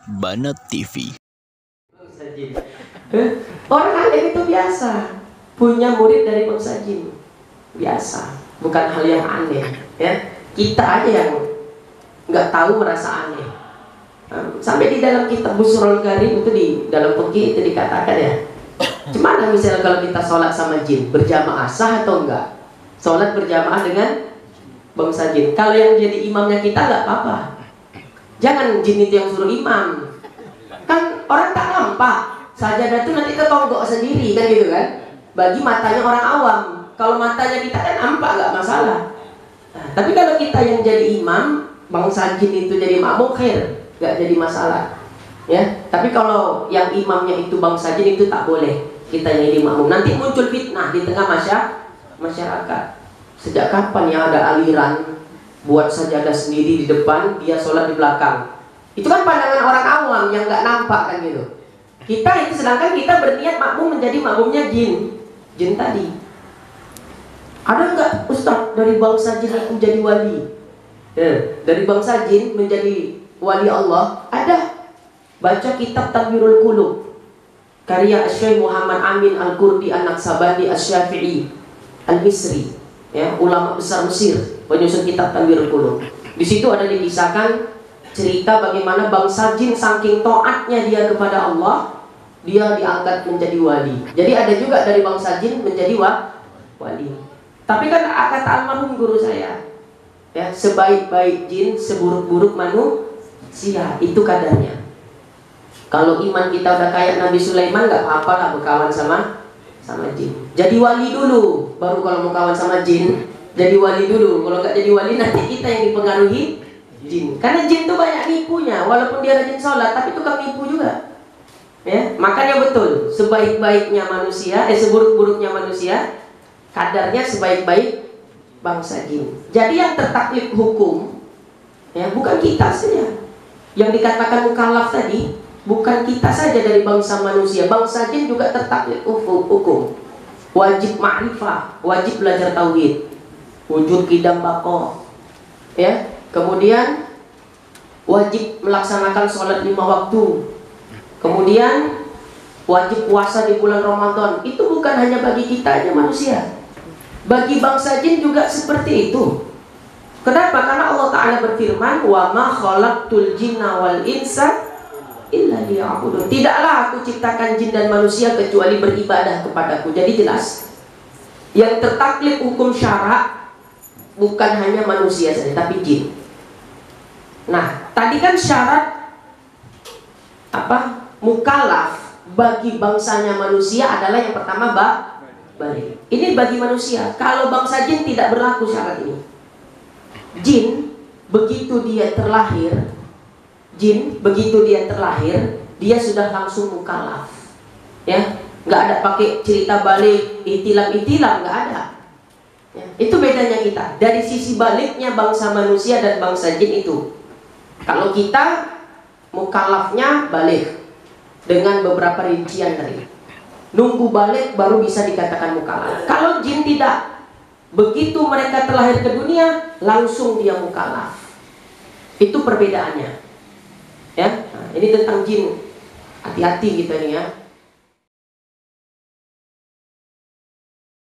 Banat TV. Orang alim itu biasa punya murid dari bangsa jin, biasa, bukan hal yang aneh ya. Kita aja yang nggak tahu merasa aneh. Sampai di dalam kitab Busrul Karim itu, di dalam fikih itu dikatakan ya, gimana misalnya kalau kita sholat sama jin berjamaah, sah atau enggak? Sholat berjamaah dengan bangsa jin, kalau yang jadi imamnya kita nggak apa-apa. Jangan jin itu yang suruh imam, kan orang tak nampak, sajadah itu nanti ketonggok sendiri kan gitu kan, bagi matanya orang awam. Kalau matanya kita kan nampak, nggak masalah. Nah, tapi kalau kita yang jadi imam, bangsa jin itu jadi makmum, khair, nggak jadi masalah ya. Tapi kalau yang imamnya itu bangsa jin, itu tak boleh kita yang jadi makmum. Nanti muncul fitnah di tengah masyarakat. Sejak kapan ya ada aliran buat sajadah sendiri di depan, dia sholat di belakang? Itu kan pandangan orang awam yang nggak nampak kan gitu. Kita itu, sedangkan kita berniat makmum menjadi makmumnya jin tadi. Ada nggak Ustaz dari bangsa jin itu menjadi wali? Dari bangsa jin menjadi wali Allah? Ada. Baca kitab Tanwirul Qulub karya Syekh Muhammad Amin Al-Qurdi An-Naqsabandi Asy-Syafi'i Al-Misri, ya, ulama besar Mesir, penyusun kitab Tanwirul Qulub. Di situ ada dikisahkan cerita bagaimana bangsa jin saking taatnya dia kepada Allah, dia diangkat menjadi wali. Jadi ada juga dari bangsa jin menjadi wali. Tapi kan kata almarhum guru saya, ya, sebaik-baik jin, seburuk-buruk manusia, itu kadarnya. Kalau iman kita udah kayak Nabi Sulaiman, nggak apa-apa lah berkawan sama jin. Jadi wali dulu, baru kalau mau kawan sama jin, jadi wali dulu. Kalau nggak jadi wali, nanti kita yang dipengaruhi jin. Karena jin tuh banyak nipunya, walaupun dia rajin sholat, tapi tukang nipu juga. Ya, makanya betul, sebaik-baiknya manusia, seburuk-buruknya manusia, kadarnya sebaik-baik bangsa jin. Jadi yang tertaklif hukum, ya, bukan kita saja. Yang dikatakan mukallaf tadi, bukan kita saja dari bangsa manusia, bangsa jin juga tertaklif hukum. Wajib ma'rifah, wajib belajar tauhid, wujud qidam baqo, ya. Kemudian wajib melaksanakan sholat 5 waktu. Kemudian wajib puasa di bulan Ramadan. Itu bukan hanya bagi kita aja manusia, bagi bangsa jin juga seperti itu. Kenapa? Karena Allah Ta'ala berfirman, wa ma khalaqtul jinna wal insa illa liya'budun. Tidaklah aku ciptakan jin dan manusia kecuali beribadah kepadaku. Jadi jelas, yang tertaklif hukum syarak bukan hanya manusia saja, tapi jin. Nah, tadi kan syarat mukallaf bagi bangsanya manusia adalah yang pertama balik. Ini bagi manusia. Kalau bangsa jin tidak berlaku syarat ini. Jin begitu dia terlahir, dia sudah langsung mukallaf. Ya, nggak ada pakai cerita balik, ihtilam, nggak ada. Ya, itu bedanya kita. Dari sisi baliknya bangsa manusia dan bangsa jin itu. Kalau kita mukallafnya balik dengan beberapa rincian tadi. Nunggu balik baru bisa dikatakan mukallaf. Kalau jin tidak, begitu mereka terlahir ke dunia langsung dia mukallaf. Itu perbedaannya. Ya, nah, ini tentang jin. Hati-hati gitu nih ya.